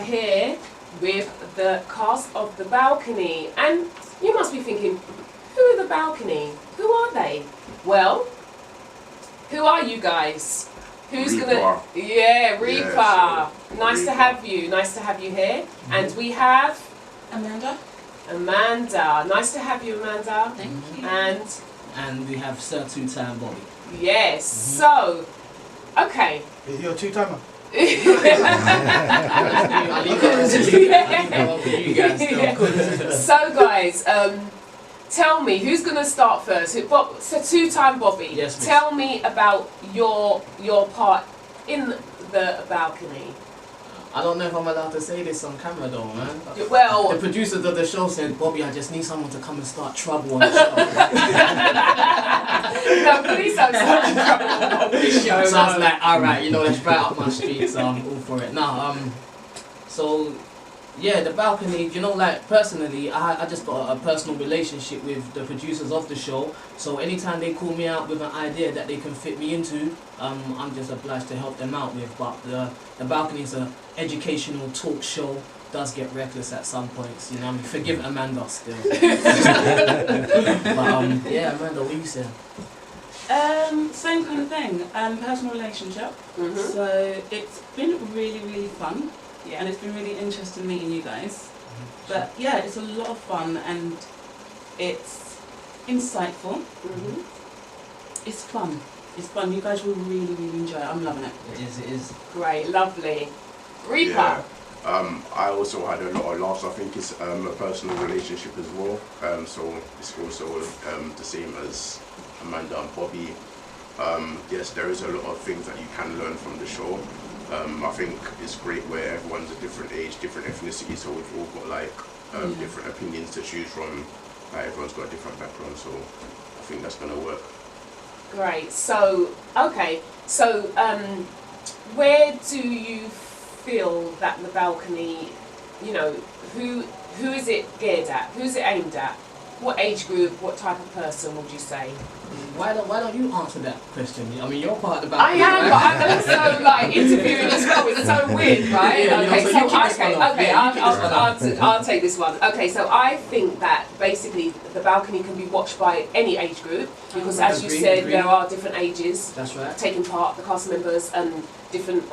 here with the cast of The Balcony, and you must be thinking, who are The Balcony? Who are they? Well, who are you guys? Who's Reaper. gonna? Yeah, Reaper. Yeah, nice Reaper. to have you. Nice to have you here. And we have Amanda. Amanda. Nice to have you, Amanda. Thank you. And we have Sir Two-Time Bobby. Yes. So, okay. You're a two-timer. I'll leave it you guys still. So, guys, tell me, who's going to start first? So, Two-Time Bobby, Yes, miss. tell me about your part in The Balcony. I don't know if I'm allowed to say this on camera though, man. Well, The producers of the show said, Bobby, I just need someone to come and start trouble on the show. no, please don't start trouble on this show. So I was like, alright, you know, let's right up my street, so I'm all for it. Now, so, yeah, The Balcony, you know, like, personally, I just got a personal relationship with the producers of the show, so anytime they call me out with an idea that they can fit me into, I'm just obliged to help them out with. But the Balcony is an educational talk show, does get reckless at some points, you know, I mean, forgive Amanda still. But, yeah, Amanda, what you say? Same kind of thing. Personal relationship. So it's been really, really fun. Yeah. And it's been really interesting meeting you guys. But yeah, it's a lot of fun and it's insightful. It's fun. It's fun. You guys will really, really enjoy it. I'm loving it. It is. Great, lovely. Reaper. Yeah. I also had a lot of laughs. I think it's a personal relationship as well. So it's also the same as Amanda and Bobby. Yes, there is a lot of things that you can learn from the show. I think it's great where everyone's a different age, different ethnicity, so we've all got like different opinions to choose from. Everyone's got a different background, so I think that's going to work. Great. So, okay. So, where do you feel that The Balcony, you know, who is it geared at? Who's it aimed at? What age group, what type of person would you say? Why don't you answer that question? I mean, you're part of the I Balcony, am, right? but I'm also like interviewing as well. It's so weird, right? Yeah, okay, so so you keep this one off. okay, Yeah, you keep this one I'll take this one. Okay, so I think that basically The Balcony can be watched by any age group because, as you said, there are different ages That's right. taking part, the cast members, and different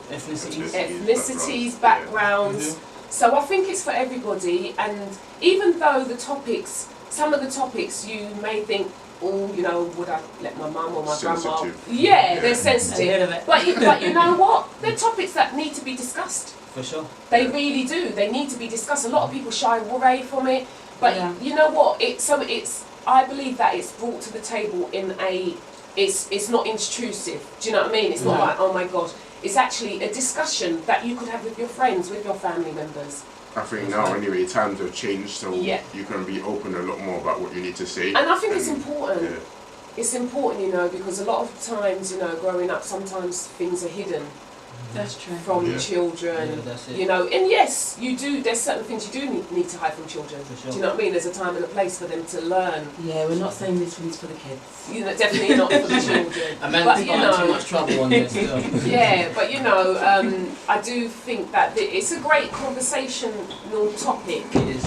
Ethnicities. backgrounds. So I think it's for everybody, and even though the topics, some of the topics you may think, oh, you know, would I let my mum or my grandma? Yeah, they're sensitive. But you know what? They're topics that need to be discussed. For sure. They really do. They need to be discussed. A lot of people shy away from it, but you know what? I believe that it's brought to the table in a. It's not intrusive. Do you know what I mean? It's not like, oh my gosh. It's actually a discussion that you could have with your friends, with your family members. I think now anyway, times have changed, so you can be open a lot more about what you need to say. And I think it's important. Yeah. It's important, you know, because a lot of times, you know, growing up, sometimes things are hidden. That's true. From children, Yeah, that's it. you know, and yes, you do. There's certain things you do need to hide from children. For sure. Do you know what I mean? There's a time and a place for them to learn. Yeah, we're not saying these things for the kids. You know, definitely not for the children. Amanda's got too much trouble on this still. Yeah, but you know, I do think that it's a great conversational topic. It is.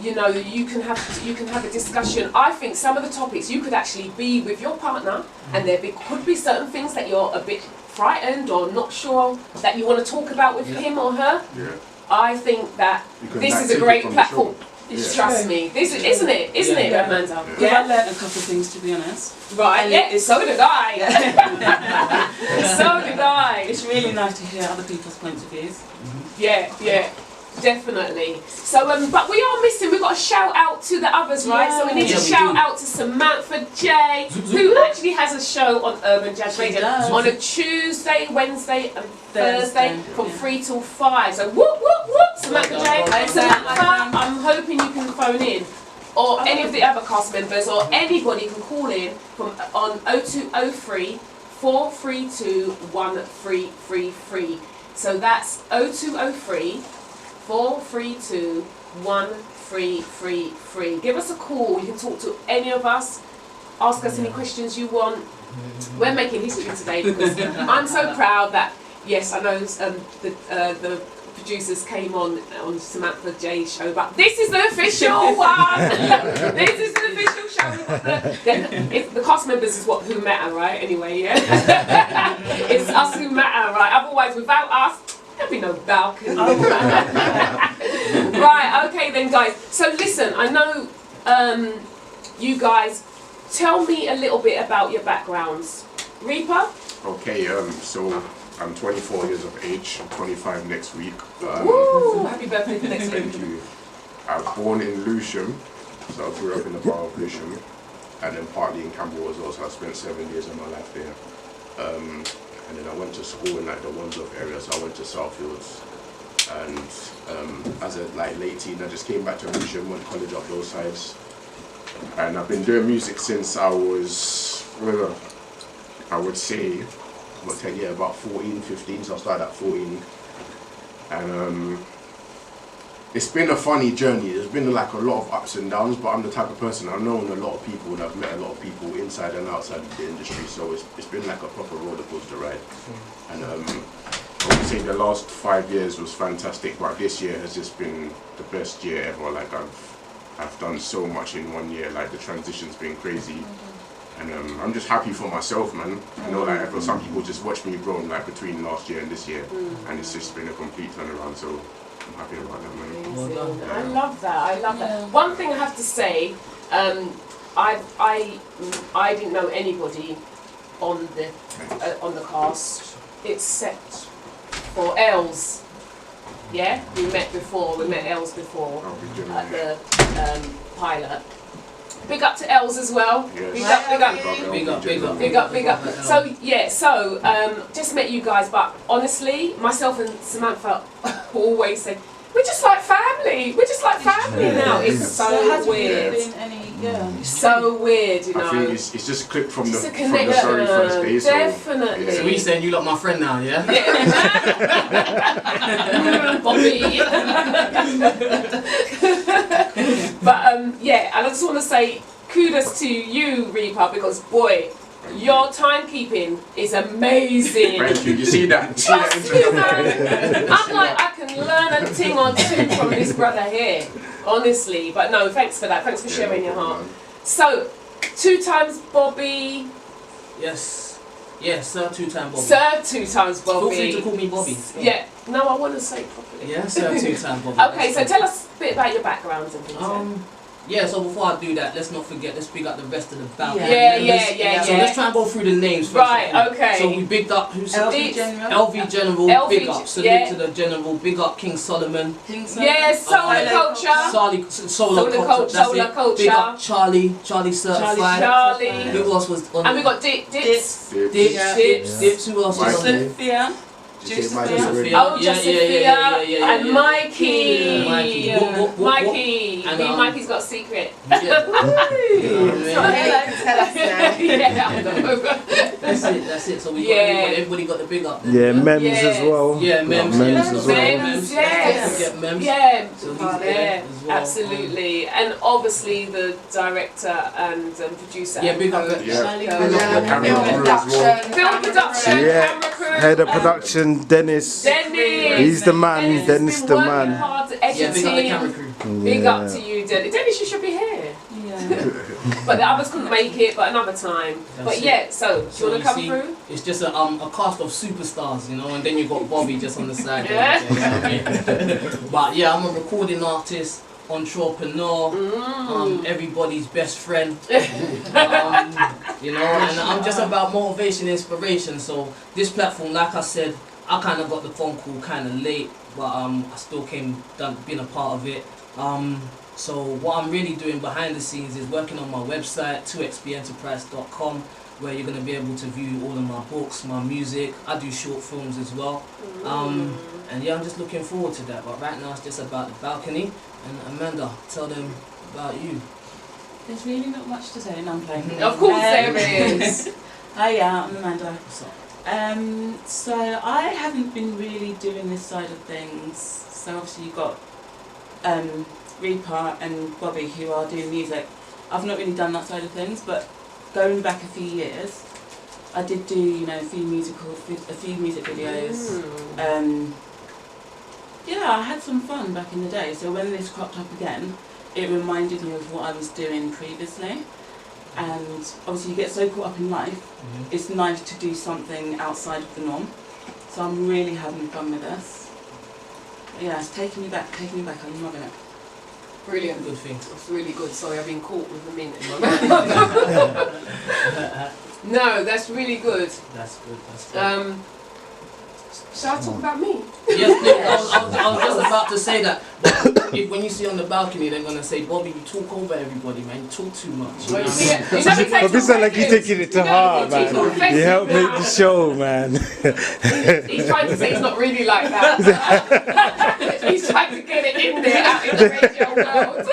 You know, you can have a discussion. I think some of the topics you could actually be with your partner, and could be certain things that you're a bit frightened or not sure that you want to talk about with him or her. Yeah. I think that this is a great platform. Trust me, this is, isn't it, Amanda? Yeah, I learned a couple of things, to be honest. Right, And so did I. So did I. It's really nice to hear other people's points of views. Yeah, definitely. So, but we are missing. We've got to shout out to the others, right? So we need to shout out to Samantha J, who actually has a show on Urban Jazz Radio on a Tuesday, Wednesday, and Thursday from 3 till 5. So whoop, Samantha J. Samantha, I'm hoping you can phone in, or any of the other cast members, or anybody can call in on 0203 432 1333. So that's 0203 432 1333. Give us a call. You can talk to any of us. Ask us any questions you want. We're making history today because I'm so proud that yes, I know the producers came on Samantha J's show, but this is the official one. This is the official show. The cast members is who matter, right? Anyway, yeah. It's us who matter, right? Otherwise, without us, there'd be no balcony. Right, okay then, guys. So listen, I know you guys. Tell me a little bit about your backgrounds. Reaper? Okay, so I'm 24 years of age, I'm 25 next week. Woo! Happy birthday for next week. Thank you. I was born in Lewisham, so I grew up in the borough of Lewisham, and then partly in Campbell as well, so I spent 7 years of my life there. And then I went to school in like the Wandsworth area, so I went to Southfields. And as a late teen, I just came back to Lewisham, went to college up those sides. And I've been doing music since I was, I would say, about 14, 15, so I started at 14. And it's been a funny journey. There's been like a lot of ups and downs, but I'm the type of person, I've known a lot of people and I've met a lot of people inside and outside of the industry, so it's been like a proper roller coaster ride. And I would say the last 5 years was fantastic, but this year has just been the best year ever. Like I've done so much in 1 year, like the transition's been crazy. And I'm just happy for myself, man. You know, like some people just watch me grow like between last year and this year, and it's just been a complete turnaround. So I'm happy about that, man. Well done. I love that. I love that. One thing I have to say, I didn't know anybody on the cast except for Els. Yeah, we met Els before at the pilot. Big up to Els as well. Yes. Big up. So yeah, just met you guys, but honestly, myself and Samantha always say we're just like family. We're just like family now. It's so weird. So weird, you know. I think it's just clicked from the very first day. Definitely. So we saying you lot my friend now, yeah? Bobby. But yeah, and I just want to say kudos to you, Reaper, because boy, your timekeeping is amazing. Thank you. You see that? I'm like, I can learn a thing or two from this brother here, honestly. But no, thanks for that. Thanks for sharing your heart. So, 2 times Bobby. Yes. Yes, sir, 2 times Bobby. Sir, 2 times Bobby. Feel free to call me Bobby. Yeah. No, I want to say it properly. Yeah, sir, 2 times Bobby. Okay, so tell us a bit about your backgrounds and things. Yeah, so before I do that, let's not forget, let's pick up the rest of the balcony. Yeah. So let's try and go through the names first. Right, okay. So we bigged up who's LV General. LV General, big up. Salute to the General, big up King Solomon. Yes, Solar Culture. Solar Culture. Big up Charlie Certified. Charlie. Who else was on? And we got Dips. Dips. Who else was on there? Sophia. Oh, Josephia and Mikey. Mikey. And, Mikey's got a secret. Tell us now. That's it. So we got everybody got the big up there. Yeah, Mems as well. Yeah, Mems as well. Mems. Yeah, absolutely. And obviously the director and producer. Yeah, big up. Film production. Yeah. Camera crew. Head of production, Dennis. He's the man. Dennis the man. Hard Yeah, big up the editing. camera crew. Big up to you, Dennis. Dennis, you should be here. But the others couldn't make it, but another time. But yeah, so do you want to come through? It's just a cast of superstars, you know, and then you got Bobby just on the side. But yeah, I'm a recording artist, entrepreneur, everybody's best friend. You know, and I'm just about motivation, inspiration. So this platform, like I said, I kind of got the phone call kind of late, but I still being a part of it. So what I'm really doing behind the scenes is working on my website, 2xbenterprise.com, where you're going to be able to view all of my books, my music. I do short films as well. And yeah, I'm just looking forward to that. But right now it's just about the balcony. And Amanda, tell them about you. There's really not much to say, and I'm playing. Of course there is. Hi, I'm Amanda. What's up? So I haven't been really doing this side of things. So obviously you've got Reaper and Bobby who are doing music. I've not really done that side of things, but going back a few years, I did do, you know, a few music videos. Yeah, I had some fun back in the day. So when this cropped up again, it reminded me of what I was doing previously. And obviously you get so caught up in life, it's nice to do something outside of the norm. So I'm really having fun with this. But yeah, it's taking me back, I'm loving it. Brilliant. Good thing. That's really good. Sorry, I've been caught with a mint in my mouth. No, that's really good. That's good. Shall I talk about me? Yes, I was just about to say that. When you see on the balcony, they're gonna say, "Bobby, you talk over everybody, man. You talk too much." But this sounds like he's taking it to heart, man. You help make the show, man. He's trying to say he's not really like that. He's trying to get it in there out in the radio world.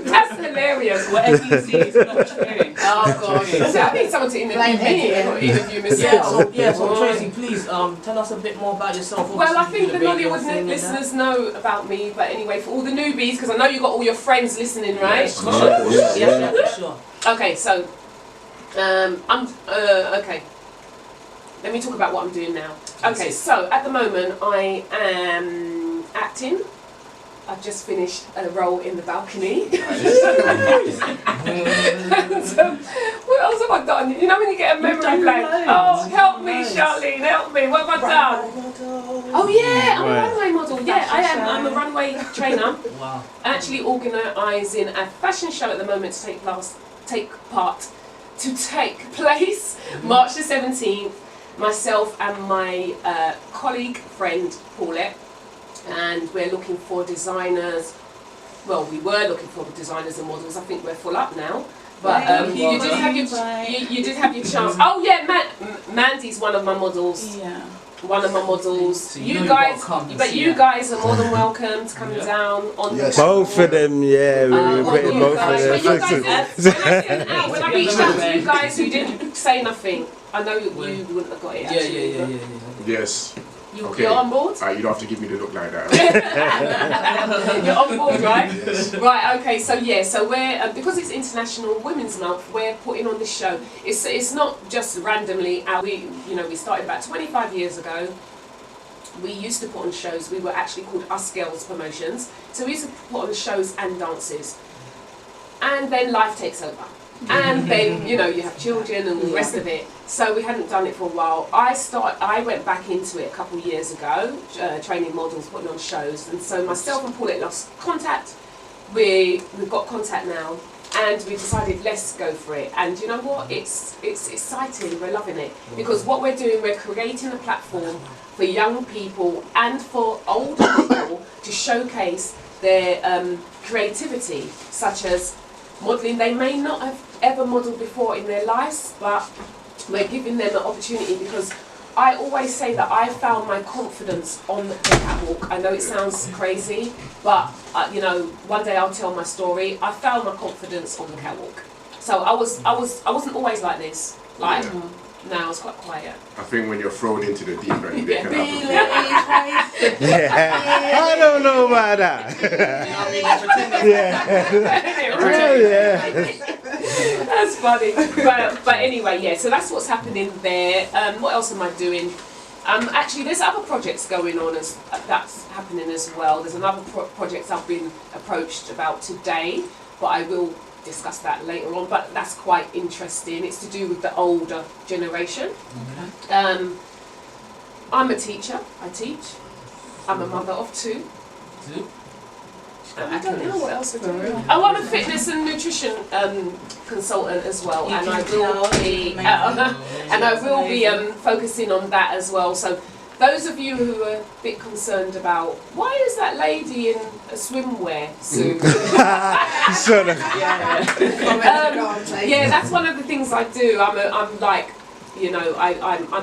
That's hilarious. Whatever you see is not true. Oh God! So I need someone to interview me and not interview myself. So Tracy, please tell us a bit more about yourself. Well, I think the Nollywood listeners know about me, but anyway, for all the newbies, because I know you've got all your friends listening, right? Yeah, sure. Okay, so okay. Let me talk about what I'm doing now. Okay, so at the moment I am acting. I've just finished a role in TheBalcony. What else have I done? You know when you get a memory blank? Oh, help me, Charlene, help me. What have I done? Oh yeah, I'm a runway model. Yeah, I am. I'm a runway trainer. Wow. I'm actually organising a fashion show at the moment to take place March the 17th. Myself and my colleague, friend Paulette. And we're looking for designers. Well, we were looking for designers and models. I think we're full up now. But you did have your chance. Oh yeah, Mandy's one of my models. Yeah. One of my models. So you guys are more than welcome to come down on the both of them, yeah. We're putting both of them. When I reached out to you guys who didn't say nothing, I know you wouldn't have got it. Actually, yeah. Yes. You're on board? You don't have to give me the look like that. You're on board, right? Yes. Right, okay, so we're, because it's International Women's Month, we're putting on this show. It's not just randomly out. We started about 25 years ago. We used to put on shows. We were actually called Us Girls Promotions. So we used to put on shows and dances. And then life takes over. And then, you have children and the rest of it. So we hadn't done it for a while. I went back into it a couple of years ago, training models, putting on shows. And so myself and Paulette lost contact. We've got contact now. And we decided, let's go for it. And you know what? It's exciting. We're loving it. Because what we're doing, we're creating a platform for young people and for older people to showcase their creativity, such as modelling. They may not have ever modelled before in their lives, but we're giving them an opportunity, because I always say that I found my confidence on the catwalk. I know it sounds crazy, but one day I'll tell my story. I found my confidence on the catwalk. So I wasn't always like this. No, I was quite quiet. I think when you're thrown into the deep end, it can happen. I don't know about that. That's funny. But anyway, yeah, so that's what's happening there. What else am I doing? Actually, there's other projects going on that's happening as well. There's another project I've been approached about today, but I will discuss that later on. But that's quite interesting. It's to do with the older generation. Okay. I'm a teacher. I teach. I'm a mother of two. I don't know what else we're doing. Oh, I'm a fitness and nutrition consultant as well, and I will be focusing on that as well. So, those of you who are a bit concerned about why is that lady in a swimwear suit? Yeah, that's one of the things I do. I'm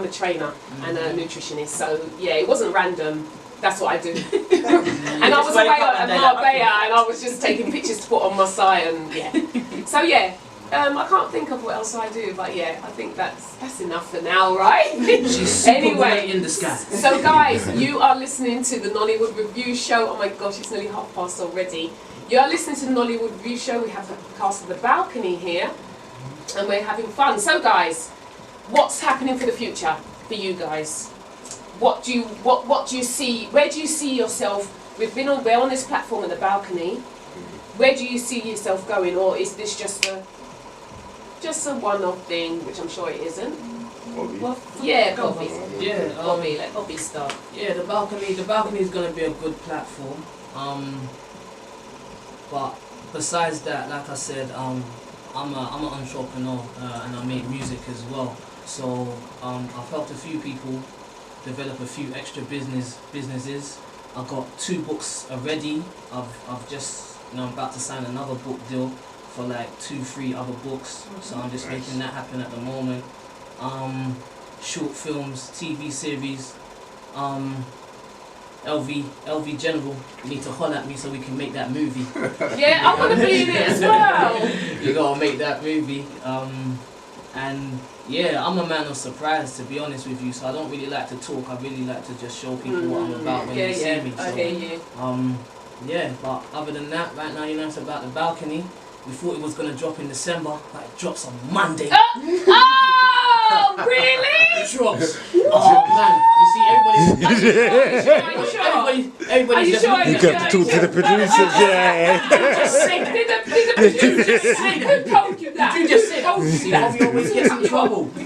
a trainer and a nutritionist. So yeah, it wasn't random. That's what I do. And I was away at Marbella, and I was just taking pictures to put on my site, and yeah. So yeah, I can't think of what else I do, but yeah, I think that's enough for now, right? Anyway, in the sky. So guys, you are listening to the Nollywood Review Show. Oh my gosh, it's nearly past already. You are listening to the Nollywood Review Show. We have the cast of TheBalcony here, and we're having fun. So guys, what's happening for the future for you guys? What do you see? Where do you see yourself? We're on this platform at the balcony. Where do you see yourself going, or is this just a one-off thing, which I'm sure it isn't? Bobby. Well, yeah, Bobby. Yeah, Bobby, let Bobby start. Yeah, the balcony is gonna be a good platform. But besides that, like I said, I'm an entrepreneur and I make music as well. So I've helped a few people develop a few extra businesses. I've got 2 books already. I've just I'm about to sign another book deal for like 2-3 other books. So I'm just making that happen at the moment. Short films, TV series. LV General, you need to holler at me so we can make that movie. Yeah, I want to be in it as well. You gotta make that movie. And yeah, I'm a man of surprise, to be honest with you. So I don't really like to talk. I really like to just show people what I'm about when they see me. So, I hear you. yeah, but other than that, right now, it's about the balcony. We thought it was gonna drop in December, but it drops on Monday. Oh, really? It drops. Oh man, you see everybody's just You have to talk to the producers, yeah. Did the producer say who told you that? You just said, told you see, that? Bobby always gets in trouble. I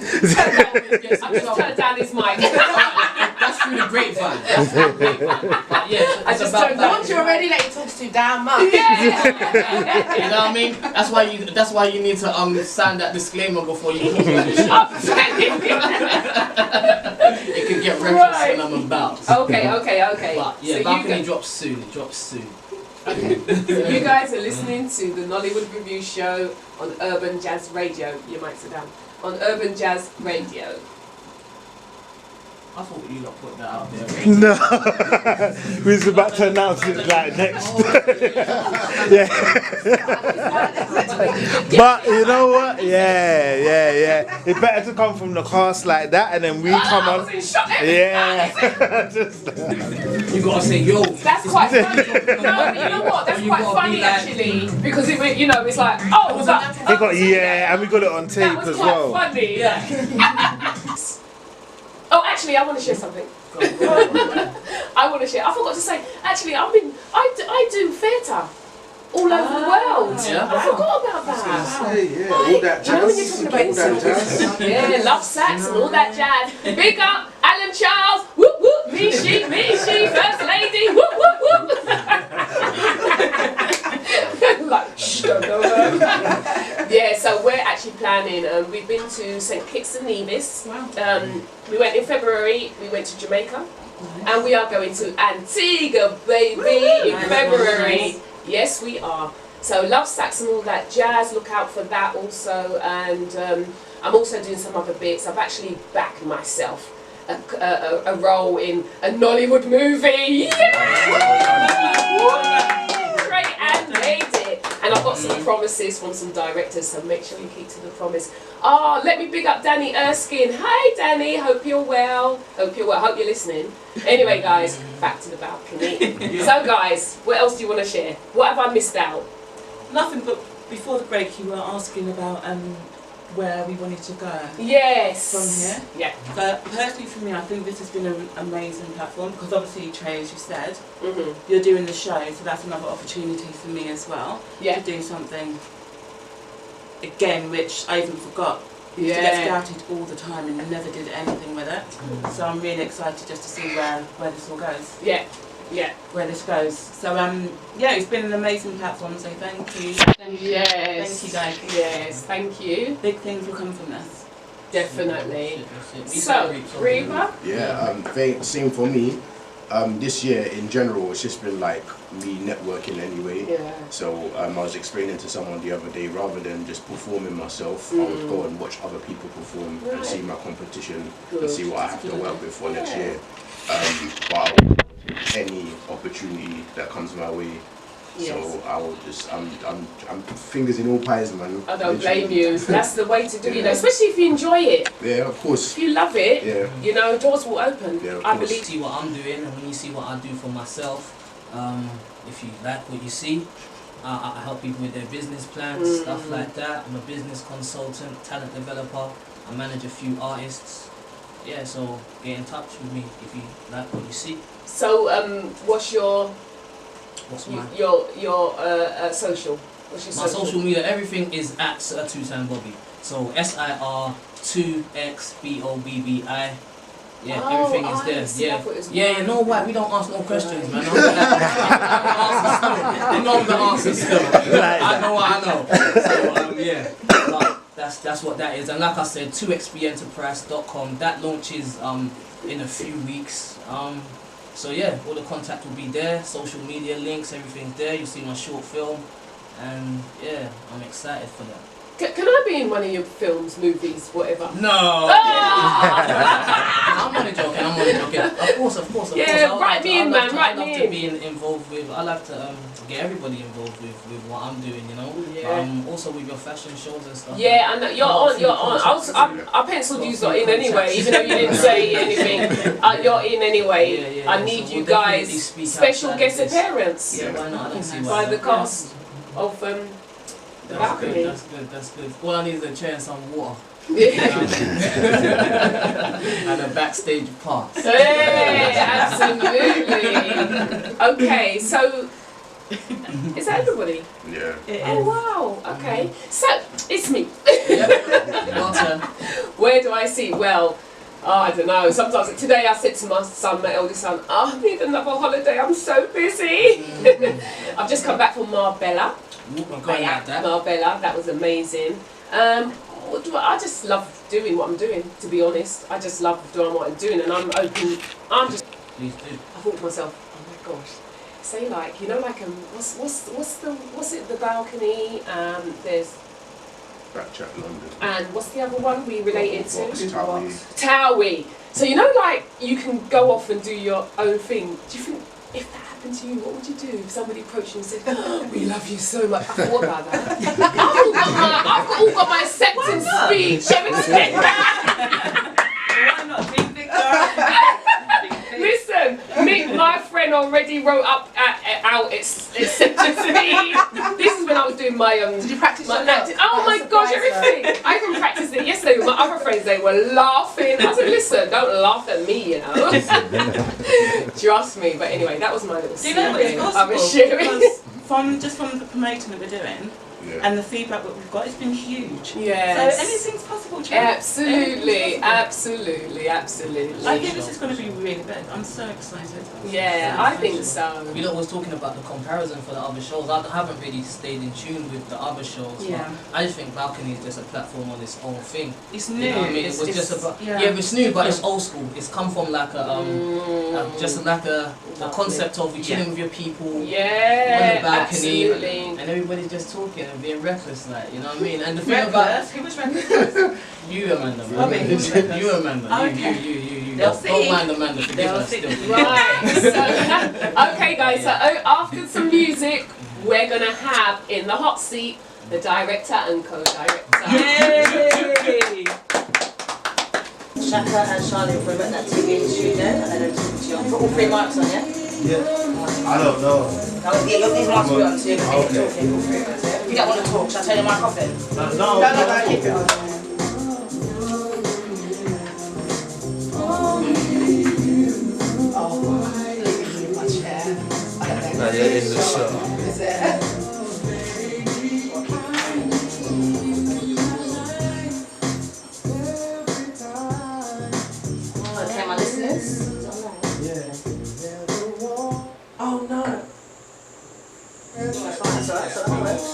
just turned down his mic. That's through the grapevine. That's through the grapevine. But yeah, I it's just about turned that. Once you're already late, it talks too damn much. You know what I mean? That's why you need to sign that disclaimer before you talk about this shit. It can get referenced when I'm about. Okay. But yeah, So balcony drops soon. It drops soon. So you guys are listening to the Nollywood Review Show on Urban Jazz Radio. You might sit down. On Urban Jazz Radio. I thought you lot put that out there. No, we was about to announce it like next. Yeah. But you know what? Yeah. It's better to come from the cast like that, and then we come on. Yeah. You gotta say yo. That's quite funny. No, you know what? That's quite funny actually, because it's like, oh, And we got it on tape that was as quite well. funny. Yeah. Oh, actually, I want to share something. I want to share. I forgot to say. Actually, I do theatre all over the world. Yeah. I forgot about that. All that You know when you're jazz. talking about yourself? Yeah, love sax and all that jazz. Big up, Alan Charles. Whoop whoop. Me she, first lady. Whoop whoop whoop. Like, shh, don't know her. Yeah, so we're actually planning. We've been to St Kitts and Nevis. Wow. We went in February. We went to Jamaica, and we are going to Antigua, baby, in February. Nice. Yes, we are. So love sax and all that jazz. Look out for that also. And I'm also doing some other bits. I've actually backed myself a role in a Nollywood movie. Yeah! Great, and made it. And I've got some promises from some directors, so make sure you keep to the promise. Oh, let me big up Danny Erskine. Hi, Danny. Hope you're well. Hope you're listening. Anyway, guys, back to the balcony. So, guys, what else do you want to share? What have I missed out? Nothing, but before the break you were asking about where we wanted to go. Yes. From here? Yeah. But personally for me, I think this has been an amazing platform because obviously, Trey, as you said, Mm-hmm. you're doing the show, so that's another opportunity for me as well Yeah. to do something again, which I even forgot. Yeah. To get scouted all the time and never did anything with it. So I'm really excited just to see where this all goes. Yeah. Yeah. Where this goes. So yeah, it's been an amazing platform, so thank you. Yes. Thank you guys. Yes, thank you. Big things will come from this. Definitely. That's it. So, Reba? Yeah, same for me. This year in general, it's just been like me networking anyway. Yeah. So I was explaining to someone the other day, rather than just performing myself, I would go and watch other people perform and see my competition and see what I have to work with for next year. But any opportunity that comes my way. Yes. So I will just, I'm fingers in all pies, man. I don't blame you. That's the way to do it, especially if you enjoy it. Yeah, of course. If you love it, Yeah. doors will open. Yeah, of I course. believe. See what I'm doing, and when you see what I do for myself, if you like what you see, I help people with their business plans, stuff like that. I'm a business consultant, talent developer. I manage a few artists. Yeah, so get in touch with me if you like what you see. So what's your my social? What's your my social media? Everything is at Sir2Time Bobby. So SIR2XBOBBI. Yeah, everything is there. Yeah, you know what? We don't ask no questions, man. You know the answers still. I know what I know. So yeah, but that's what that is. And like I said, 2xbenterprise.com. That launches in a few weeks. So yeah, all the contact will be there. Social media links, everything's there. You'll see my short film, and yeah, I'm excited for that. Can I be in one of your films, movies, whatever? No! I'm only joking, Of course. Yeah, write me in, man, write me in. I love to be involved with, I like to get everybody involved with what I'm doing, you know? Yeah. Also with your fashion shows and stuff. Yeah, and you're on. I penciled you lot in anyway, even though you didn't say anything. You're in anyway. Yeah, I need so you we'll guys. Special guest this. appearance. Yeah, why not? I don't see why By not. the cast of That's Balcony. good, that's good. All I need is a chair and some water. And a backstage pass. Hey, absolutely. Okay, so is that everybody? Yeah. Oh wow. Okay, so it's me. Yep. Your turn. Where do I see? Well, I don't know. Sometimes today I said to my son, my eldest son, I need another holiday. I'm so busy. I've just come back from Marbella. Marbella, that was amazing. I just love doing what I'm doing, to be honest. I just love doing what I'm doing, and I'm open. Please do. I thought to myself, oh my gosh, say like, you know, like what's it? The Balcony. There's BKChat Ldn. and what's the other one we related to? Googlebox, Towie. So you know, like you can go off and do your own thing. Do you think if that happened to you, what would you do if somebody approached you and said, oh, "We love you so much"? I thought about that. I've all got my acceptance speech. Everything. Why not? Think Listen, my friend already wrote up out its acceptance speech. This is when I was doing my Did you practice your notes? Oh my gosh, everything! I even practiced it yesterday with my other friends. They were laughing. I said, listen, don't laugh at me, you know. Trust me. But anyway, that was my little. Do you know what it's possible? I was sharing. Because from the promoting that we're doing, and the feedback that we've got, it's been huge. Yes. So anything's possible, Jane. Absolutely. I think this is going to be really big. I'm so excited. Yeah, I think so. You know, I was talking about the comparison for the other shows. I haven't really stayed in tune with the other shows. Yeah. But I just think Balcony is just a platform on its own thing. It's You new. know what I mean? It was just about it's new, but it's old school. It's come from like a just like the concept of you chilling with your people on the balcony, absolutely. and everybody's just talking and being reckless, like, you know what I mean? And the thing about Who was reckless? you, Amanda, man. You, Amanda. Okay. You. They'll Don't see. mind Amanda. Forgive her still. Right. So, okay, guys. So after some music, we're gonna have in the hot seat the director and co-director. Yay! Shaka and Charlene from RepDatTV in the studio, and then I'm talking to you. You've got all three mics on, yeah? Yeah. I don't know. Yeah, these mics will be on, so you're going to Okay. talking all three mics, yeah? If you don't want to talk, shall I turn your mic off then? No, Keep it on. Oh, leave me in my chair. I don't know. No, you're in the show. Is it? Okay, my listeners. Oh no. That's fine, that's alright, so that works.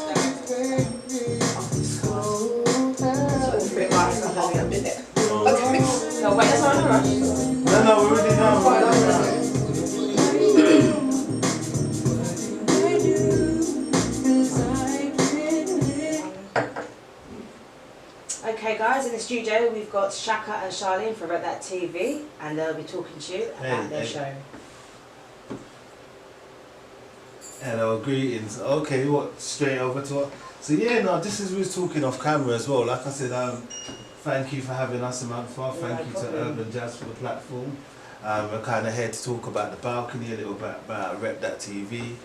All three mics, I'm having a minute. Okay. No, wait, that's not a rush. No, we already know. Okay guys, in the studio we've got Shaka and Charlene from RepDatTV, and they'll be talking to you about their show. Hello, greetings. Okay, straight over to it. So yeah, no, this is we was talking off camera as well. Like I said, thank you for having us, Samantha. Thank you to Urban Jazz for the platform. We're kind of here to talk about the balcony, a little bit about RepDatTV,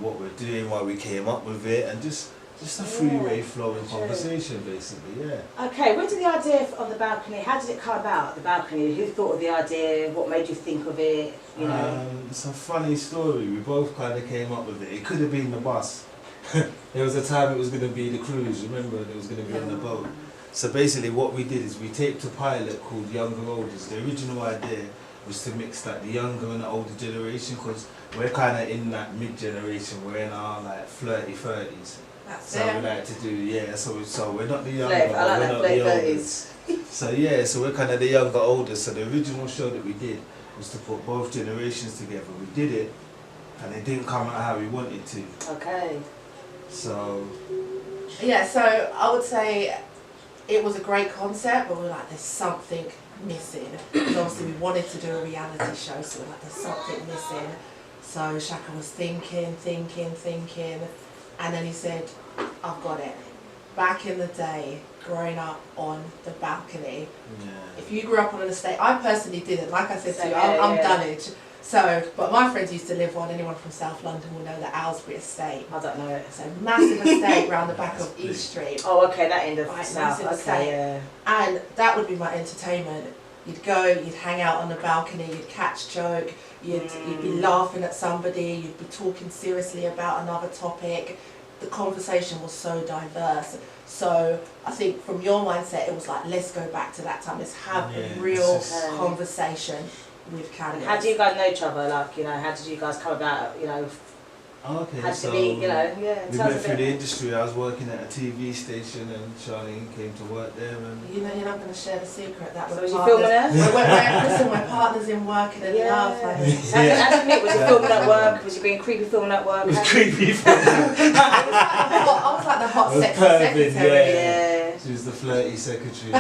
what we're doing, why we came up with it, and just just a freeway flowing conversation, basically. Yeah. Okay, where did the idea of the balcony? How did it come about? The balcony. Who thought of the idea? What made you think of it? You know. It's a funny story. We both kind of came up with it. It could have been the bus. There was a time it was going to be the cruise. Remember, it was going to be on the boat. So basically, what we did is we taped a pilot called Younger Olders. The original idea was to mix like the younger and the older generation, because we're kind of in that mid-generation. We're in our like flirty 30s. So we like to do, so we're not the younger, I like we're that not the flirty oldest. So we're kind of the younger oldest. So the original show that we did was to put both generations together. We did it, and it didn't come out how we wanted to. Okay. So yeah, so I would say it was a great concept, but we were like, there's something missing. Because obviously we wanted to do a reality show, so we're like, there's something missing. So Shaka was thinking, and then he said, I've got it. Back in the day, growing up on the balcony, if you grew up on an estate, I personally didn't, like I said to you, I'm Dulwich. So, but my friends used to live on, anyone from South London will know the Aylesbury estate. I don't know it. So massive estate round the back of East Street. Oh, okay, that end of South. South. Okay, yeah. And that would be my entertainment. You'd go, you'd hang out on the balcony, you'd catch joke, you'd be laughing at somebody, you'd be talking seriously about another topic. The conversation was so diverse. So I think from your mindset, it was like, let's go back to that time. Let's have a real conversation with candidates. How do you guys know each other? Like, you know, how did you guys come about, you know? okay, How did so you meet, you know? we met through the industry. I was working at a TV station, and Charlene came to work there. And you know, you're not going to share the secret that So we're was you filming partners. her? Listen, we're partners in working and love. Like, How did you meet? Was you filming at work? Was you being creepy filming at work? it was creepy. I was like the hot, sexy secretary. Yeah. She was the flirty secretary.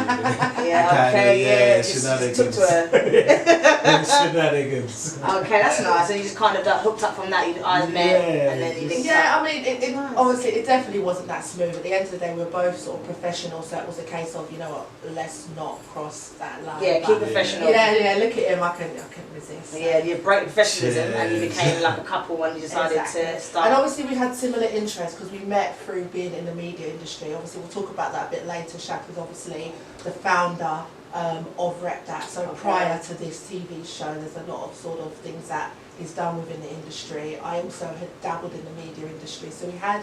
Just took to her. Shenanigans. Okay, that's nice. So you just kind of hooked up from that. You guys met, and then you linked up. Yeah, I mean, it obviously it definitely wasn't that smooth. At the end of the day, we were both sort of professional, so it was a case of, you know what, let's not cross that line. Yeah, keep professional. Yeah, look at him, I couldn't resist. So. Yeah, you broke professionalism and you became like a couple when you decided to start. And obviously we had similar interests because we met through being in the media industry. Obviously we'll talk about that a bit later. Shaq was obviously the founder of Rep Dat. So prior to this TV show, there's a lot of sort of things that is done within the industry. I also had dabbled in the media industry, so we had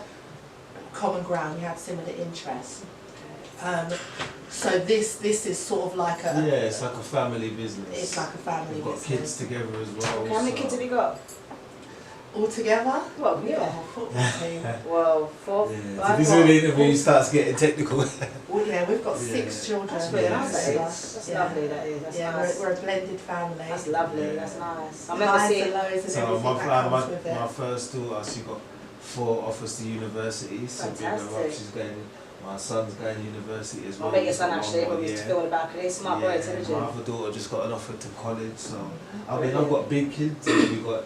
common ground, we had similar interests. So this is sort of like a... Yeah, it's like a family business. It's like a family We've got business. kids together as well. How many kids have you got? All together? Well, We've got a whole football team. Well, 4. Yeah. So this is when the interview starts getting technical. Well, yeah, we've got 6 children. That's really nice, that is. That's That's lovely, that is. That's yeah, nice. we're a blended family. That's lovely, that's nice. I remember Highs and seeing... lows and So everything that comes with it. my first daughter, she got 4 offers to university. So big her up, Fantastic. she's going. My son's going to university as well. I bet your son He's got actually, one when more we used to year. film on the balcony, smart boy, My intelligent. other daughter just got an offer to college, so I mean I've got big kids. We got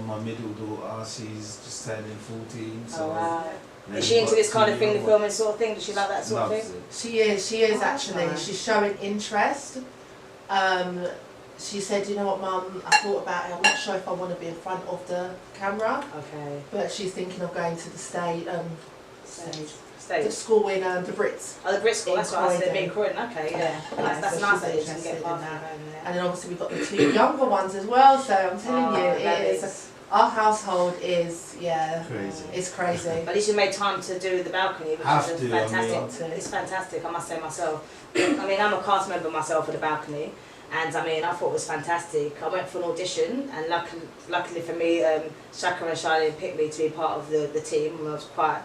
my middle daughter, she's just turning 14. So Oh wow. then Is she we've into got this kind of 2 thing, the young filming sort of thing? Does she like that sort of Loves thing? it. She is Oh, that's actually. nice. She's showing interest. She said, you know what, Mum, I thought about it. I'm not sure if I want to be in front of the camera, Okay. but she's thinking of going to the the Stay. school in the Brits. Oh, the Brit school, that's what I said, Croydon. being Croydon, okay, yeah. That's so nice she's that you can interested get in past that. that. And then obviously we've got the 2 younger ones as well. So I'm telling you, it is. Our household is Crazy. It's crazy. But at least you made time to do the balcony, which Have is to, fantastic. I mean. It's fantastic, I must say myself. I mean, I'm a cast member myself for the balcony, and I mean, I thought it was fantastic. I went for an audition, and luckily for me, Shaka and Charlene picked me to be part of the team, and I was quite,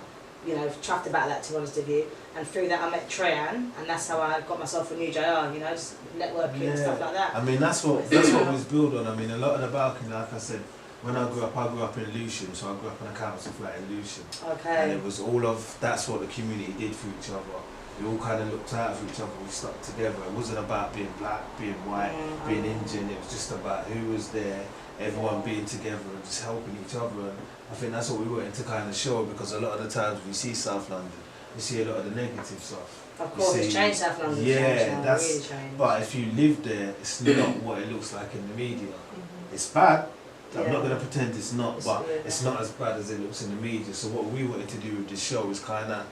you know, chuffed about that, to be honest with you. And through that, I met Treyan, and that's how I got myself a new JR. You know, just networking and stuff like that. I mean that's what was built on. I mean a lot of the balcony, like I said, when I grew up in Lucian, so I grew up in a council flat in Lucian. And Okay. it was all of, that's what the community did for each other. We all kind of looked out for each other, we stuck together. It wasn't about being black, being white, being Indian, it was just about who was there, everyone being together and just helping each other. And I think that's what we wanted to kind of show, because a lot of the times we see South London, we see a lot of the negative stuff. Of course, You it's see, changed South London. yeah, that's, really changed. but if you live there, it's not what it looks like in the media. It's bad, I'm not going to pretend it's not, but yeah. it's not as bad as it looks in the media. So what we wanted to do with this show is kind of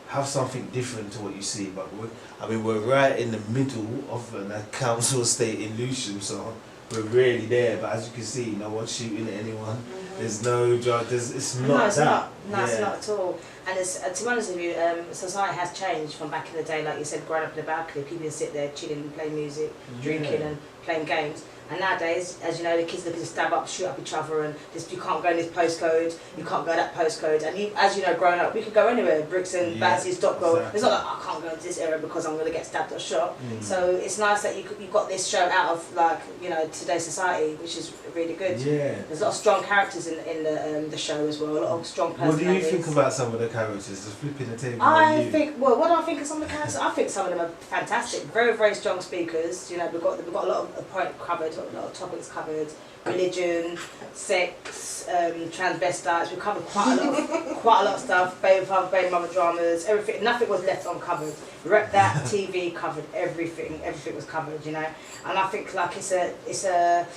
have something different to what you see. But we're right in the middle of a council estate in Lewisham, so we're really there. But as you can see, no one's shooting at anyone. There's no drug. It's not No, it's that. not. No, it's Yeah. not at all. And it's, to be honest with you, society has changed from back in the day. Like you said, growing up in the balcony, people sit there chilling and playing music, drinking and playing games. And nowadays, as you know, the kids looking to stab up, shoot up each other, and this, you can't go in this postcode, you can't go that postcode. And you, as you know, growing up, we could go anywhere, Brixton, Battersea, Stockwell. Exactly. It's not like I can't go into this area because I'm going to get stabbed or shot. So it's nice that you got this show out of, like, you know, today's society, which is really good. Yeah. There's a lot of strong characters in the show as well, a lot of strong personalities. What do you think about some of the characters? Just flipping the table. I think, well, what do I think of some of the characters? I think some of them are fantastic, very, very strong speakers. You know, we've got a lot of points covered, a lot of topics covered, religion, sex, transvestites. We covered quite a lot of stuff. Baby father, baby mother dramas, everything. Nothing was left uncovered. Rep Dat TV covered everything. Everything was covered. You know, and I think like it's a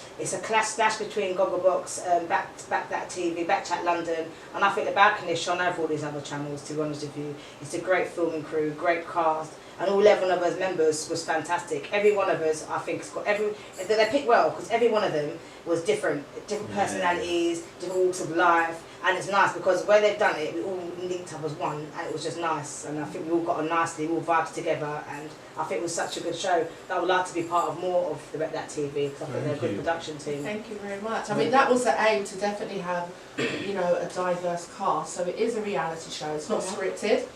clash between Googlebox, Back That TV, BKChat Ldn, and I think the balcony has shone over all these other channels. To be honest with you, it's a great filming crew, great cast. And all 11 of us members was fantastic. Every one of us, I think, has got they picked well because every one of them was different personalities, different walks of life, and it's nice because where they've done it, we all linked up as one, and it was just nice. And I think we all got on nicely, we all vibed together, and I think it was such a good show that I would like to be part of more of the Rep Dat TV because I think they're a good production team. Thank you very much. I mean, that was the aim, to definitely have, you know, a diverse cast. So it is a reality show. It's not scripted.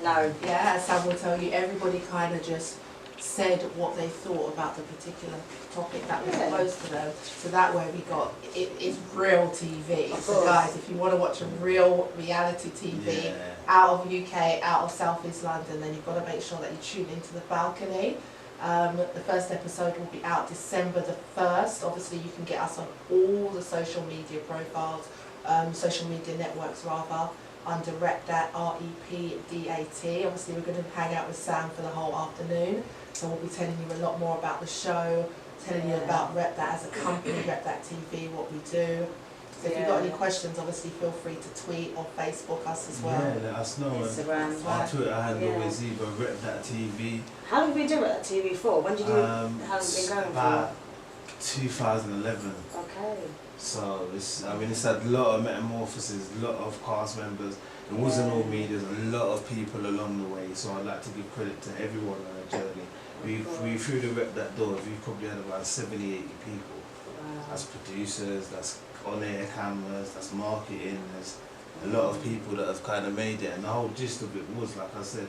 No. Yeah, as Sam will tell you, everybody kind of just said what they thought about the particular topic that was posed to them. So that way we got, it is real TV. So guys, if you want to watch a real reality TV out of UK, out of South East London, then you've got to make sure that you tune into The Balcony. The first episode will be out December the 1st. Obviously you can get us on all the social media profiles, social media networks rather, under Rep Dat, RepDat. Obviously we're going to hang out with Sam for the whole afternoon, so we'll be telling you a lot more about the show, telling you about Rep Dat as a company, Rep Dat TV, what we do. So if you've got any questions, obviously feel free to tweet or Facebook us as well. Yeah, let us know. Instagram. Our Twitter handle is either RepDatTV. How long have we been Rep Dat TV for? When did you how long have you been going about 2011. Okay. So it's, I mean, it's had a lot of metamorphoses, a lot of cast members. It wasn't all me. There's a lot of people along the way. So I'd like to give credit to everyone on the journey. We through the Rep Dat doors, we've probably had about 70, 80 people. That's producers, that's on-air cameras, that's marketing. There's a lot of people that have kind of made it, and the whole gist of it was, like I said,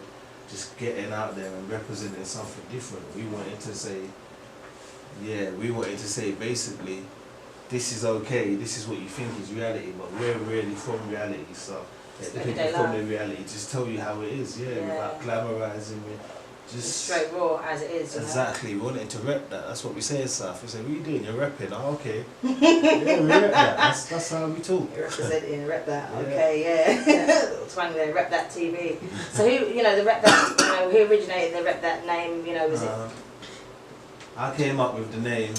just getting out there and representing something different. We wanted to say, basically, this is okay, this is what you think is reality, but we're really from reality, so the people from the reality just tell you how it is, without glamorising it. Just straight raw as it is. Exactly, we wanted to rep that. That's what we say in South. We say, what are you doing? You're repping. Oh, okay. Yeah, we rep that. That's how we talk. You're representing Rep Dat. Okay, Little twang there, Rep Dat TV. So who, the Rep Dat, who originated the Rep Dat name? Was it? I came up with the name.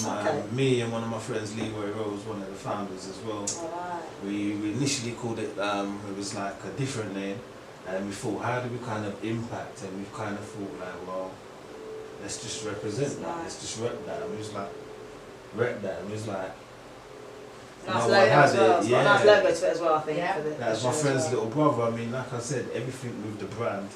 Me and one of my friends, Leroy Rose, one of the founders as well. Alright. We initially called it. It was like a different name. And we thought, how do we kind of impact? And we kind of thought, like, well, let's just represent that. Let's just rep that. And we was like, rep that. And we was like, nice logo as well. Yeah. Nice logo to it as well, I think. Yeah. That's my friend's little brother. I mean, like I said, everything with the brand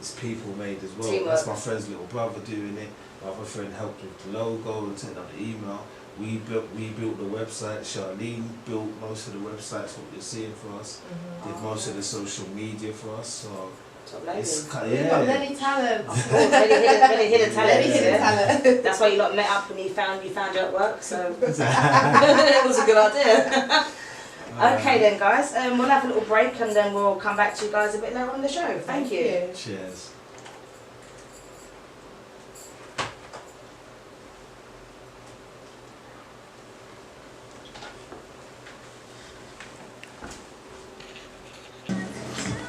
is people made as well. Teamwork. That's my friend's little brother doing it. My other friend helped with the logo and setting up the email. We built the website. Charlene built most of the websites, what you're seeing for us. Did most of the social media for us. So it's kind We've got many talents. Many hidden talents. Many hidden talents. That's why you lot met up and you found you at work. So it was a good idea. Okay then, guys. We'll have a little break and then we'll come back to you guys a bit later on the show. Thank you. Cheers.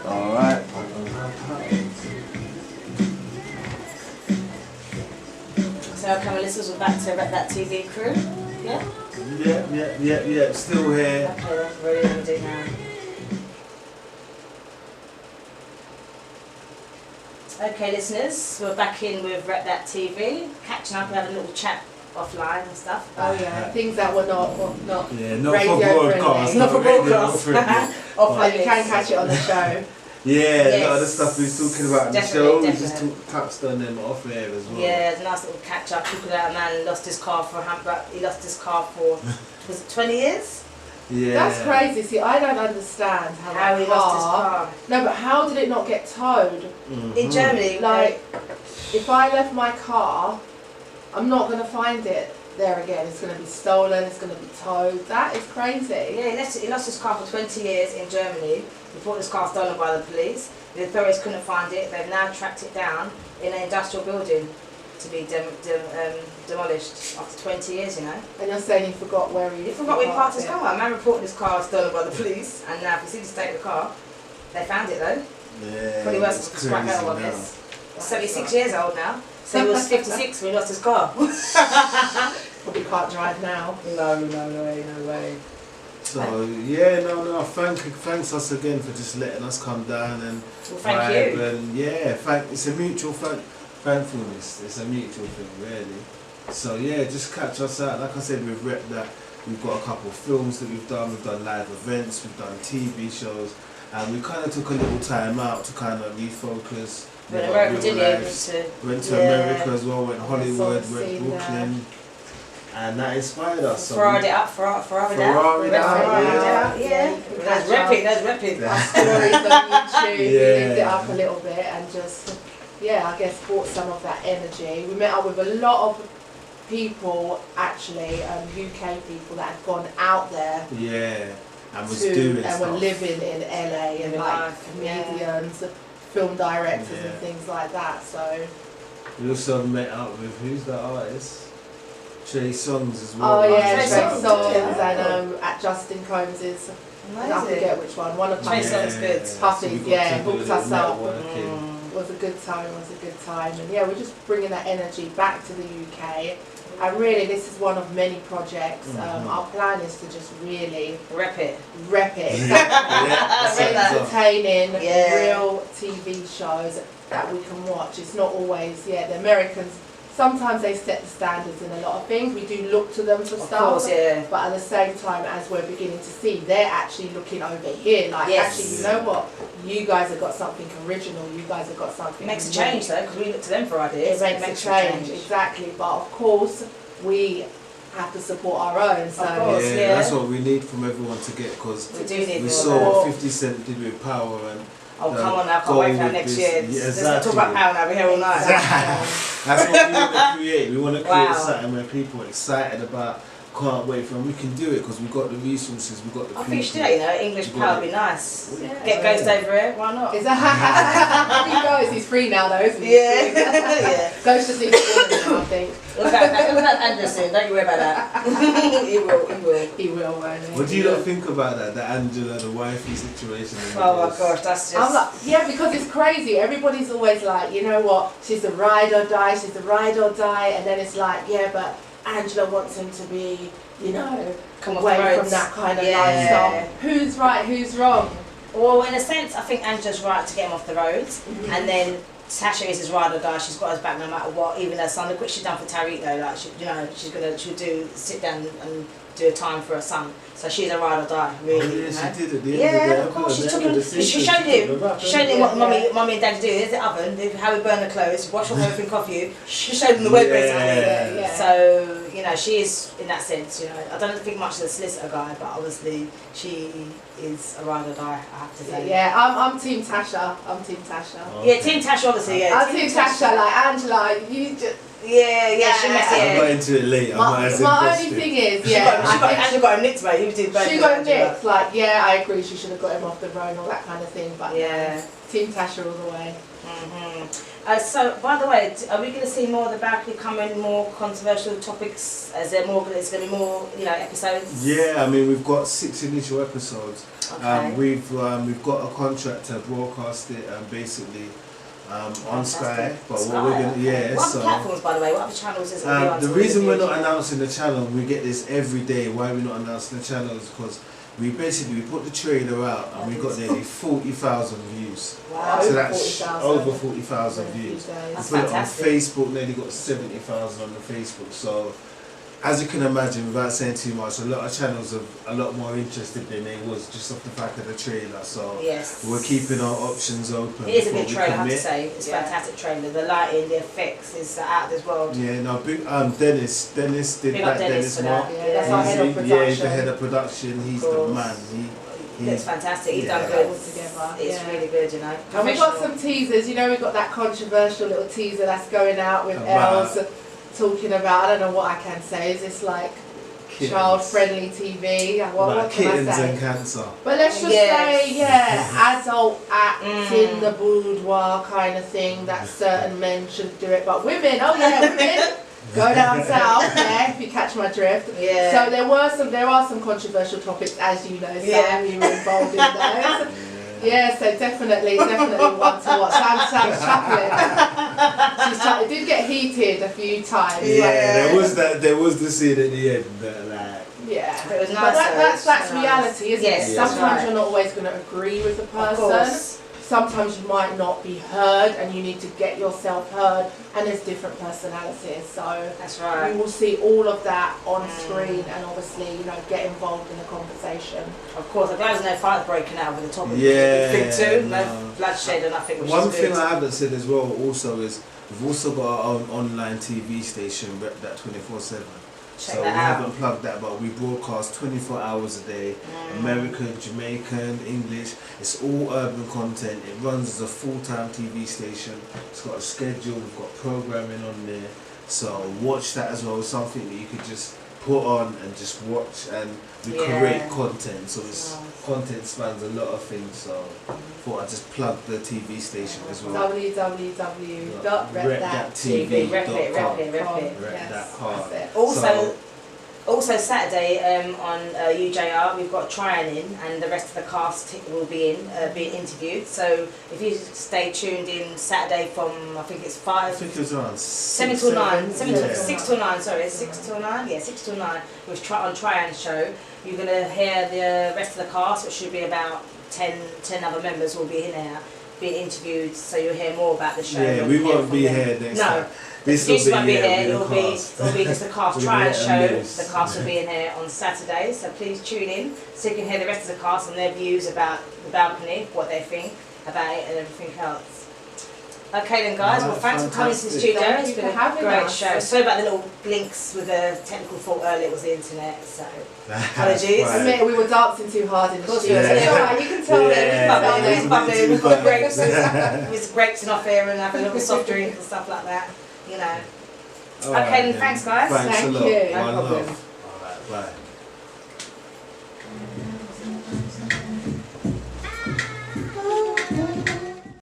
Alright. So, okay, listeners, we're back to Rep Dat TV crew. Yeah? Yeah. Still here. Okay, that's really going to do now. Okay, listeners, we're back in with RepDatTV, catching up, we had a little chat offline and stuff. Oh yeah, things that were not Yeah, not radio for broadcast. friendly. Not for broadcast. Offline, you can catch it on the show. Yeah, a lot of the stuff we was talking about in the Definitely, show, we definitely. just touched on them off air as well. Yeah, it's a nice little catch up. Talking about a man lost his car for he lost his car for was it 20 years? Yeah. That's crazy. See, I don't understand How he lost his car. No, but how did it not get towed? In Germany, Like, if I left my car, I'm not going to find it there again. It's going to be stolen, it's going to be towed. That is crazy. yeah, he lost his car for 20 years in Germany. He bought his car stolen by the police. The authorities couldn't find it. They've now tracked it down in an industrial building to be demolished after 20 years, you know. And you're saying he forgot where he He parked his car. A man reported his car stolen by the police, and now if you see the state of the car, they found it though. Yeah. Probably worse it's than scrap metal on crazy this. 76 years old now. So he was 56 when he lost his car. Probably can't drive now. No way. So yeah, no. Thanks us again for just letting us come down and Well, thank you. And yeah, it's a mutual thankfulness. It's a mutual thing, really. So yeah, just catch us out. Like I said, we've Rep Dat. We've got a couple of films that we've done. We've done live events. We've done TV shows, and we kind of took a little time out to kind of refocus. But America didn't able to. Went to America as well. Went I Hollywood. saw the Went scene Brooklyn. And that inspired us. So Ferrari it up, Ferrari Ferrari down. Yeah. That's repping. Our stories on YouTube, we lived it up a little bit and just, I guess brought some of that energy. We met up with a lot of people, actually, UK people that had gone out there. Yeah, and was doing and stuff. were living in LA and like comedians, film directors and things like that. So we also met up with who's the artist? Trey Songz as well. Oh yeah, Trey Trey Songz, Songz yeah. and at Justin Combs's. I Amazing. forget which one. One of Trey them. Songz good. Puppies, we got yeah, to do a hooked us little up. networking. It was a good time. And yeah, we're just bringing that energy back to the UK. And really, this is one of many projects. Our plan is to just really Rep it. Entertaining, real TV shows that we can watch. It's not always, the Americans, sometimes they set the standards in a lot of things. We do look to them for stuff. Of course, yeah. But at the same time, as we're beginning to see, they're actually looking over here. Like, actually, you know what? You guys have got something original. You guys have got something. It makes a change though, because we look to them for ideas. It makes a change, exactly. But of course, we have to support our own. So Of course, Yeah, that's what we need from everyone to get, because We do need we more saw of that. what 50 Cent did with Power, and Oh, come on now, can't wait for that next year. Yeah, Let's not talk exactly. about power now, we're here all night. That's what we want to create. We want to create Wow. something where people are excited about, can't wait for, and we can do it because we've got the resources, we've got the I people. think you should do that, you know, English We've power got would be nice. Yeah. Get Ghost over here, why not? Is that he goes? He's free now, though, isn't he? Yeah, yeah. Ghost just needs to order him, I think. Look at that Anderson, don't you worry about that. He will. He will, won't he? What do you not think about that? The Angela, the wifey situation? Oh my gosh, that's just... I'm like, yeah, because it's crazy. Everybody's always like, you know what, she's the ride or die, and then it's like, yeah, but Angela wants him to be, you know, Come off away the from roads. that kind of Yeah. lifestyle. Who's right, who's wrong? Well, in a sense, I think Angela's right to get him off the roads, and then Tasha is his ride or die. She's got his back no matter what. Even her son, look what she's done for Tariq though. Like, she'll sit down and do a time for her son. So she's a ride or die, really. Oh, yeah, you know? she did at the end Yeah, of of course. She took him. She showed him what mummy and daddy do. There's the oven. How we burn the clothes. Wash all everything off you. She showed him the way basically. Yeah. So you know, she is in that sense. You know, I don't think much of the solicitor guy, but obviously she is a ride or die. I have to say. Yeah, I'm Team Tasha. Yeah, Team Tasha, obviously. Yeah, I'm Team Tasha. Like Angela, you just. Yeah, she messed I it. got into it late. My only thing is, Angela got him nicked, mate. He was doing both. she got him nicked. Like, yeah, I agree. She should have got him off the road and all that kind of thing. But Yeah. Team Tasha all the way. So, by the way, are we going to see more of the balcony coming, more controversial topics? Is there more? Is going to be more, episodes? Yeah, I mean, we've got 6 initial episodes. Okay. We've got a contract to broadcast it, basically on Sky. But Sky, what we're gonna, yeah, what so. other platforms, by the way? What other channels is it on? The reason we're not announcing the channel, we get this every day. Why we're not announcing the channel is because we put the trailer out and we got nearly 40,000 views. Wow. So that's 40,000. over 40,000 views. That's We put fantastic. it on Facebook, nearly got 70,000 on the Facebook. So, as you can imagine, without saying too much, a lot of channels are a lot more interested than they was just off the back of the trailer. So Yes. we're keeping our options open. It is a before good we trailer, I have to commit. say. It's a fantastic trailer. The lighting, the effects is out of this world. Yeah, no, Dennis did Big up that. Dennis for Mark. that. Yeah, that's our head of production. Yeah, he's the head of production. He's the Course. man. He looks fantastic. He's yeah. done good. All together, It's yeah. really good, you know. And we've got Professional. some teasers, you know, we've got that controversial little teaser that's going out with About- Els talking about, I don't know what I can say, is this like Kittens. child-friendly TV? What About can I kittens say? and cancer. But let's just Yes. say, yeah, adult acting, Mm. the boudoir kind of thing, that certain men should do it, but women, oh yeah, women, go down south, yeah, if you catch my drift. Yeah. So there are some controversial topics, as you know, Sam, Yeah. you were involved in those. Yeah, so definitely one to watch. Sam's chuckling. It did get heated a few times. Yeah, there was the scene at the end that like. Yeah, It was but nice, though. that's It's nice. reality, isn't Yes, it? that's Sometimes right. you're not always going to agree with the Of person. course. Sometimes you might not be heard, and you need to get yourself heard. And there's different personalities, so That's you right. will see all of that on screen, and obviously, you know, get involved in the conversation. Of course. I'm glad there's no fight breaking out with the topic. Yeah, Thing too. No no. bloodshed or nothing, which One is thing good. I haven't said as well also is we've also got our own online TV station, Rep Dat 24/7. Check So we that out. haven't plugged that, but we broadcast 24 hours a day. American, Jamaican, English. It's all urban content. It runs as a full-time TV station. It's got a schedule. We've got programming on there. So watch that as well. It's something that you could just put on and just watch, and we create content. So it's content spans a lot of things. So thought I'd just plug the TV station as well. www.RepDatTV. Rep it. Rep that hard. Also Saturday on UJR we've got Tryon in, and the rest of the cast will be in being interviewed. So if you stay tuned in Saturday from I think it's I 5. think it was around 7 till 9, 6 till 9, sorry, 6 Yeah. till 9, yeah, 6 till 9 with on Tryan's show. You're going to hear the rest of the cast, which should be about 10 other members will be in there, being interviewed, so you'll hear more about the show. Yeah, we won't be from them. here next No. time. This won't be here, it'll be just the cast We'll Tryon be show. let 'em loose. The cast will be in here on Saturday, so please tune in so you can hear the rest of the cast and their views about the balcony, what they think about it and everything else. Okay then guys, well thanks for coming to the studio, Thank it's you been for a having great us. show. Sorry about the little links with the technical fault earlier, it was the internet, so apologies. Right. Admit we were dancing too hard in the Of course studio. we were. It's alright, you can tell Yeah. them. He's bubbling, we've got Yeah. grapes, with grapes in off here and have a little soft drink and stuff like that, you know. All right, Okay, then, thanks, guys. Thanks Thank a lot. you. No One problem. love. All right, bye.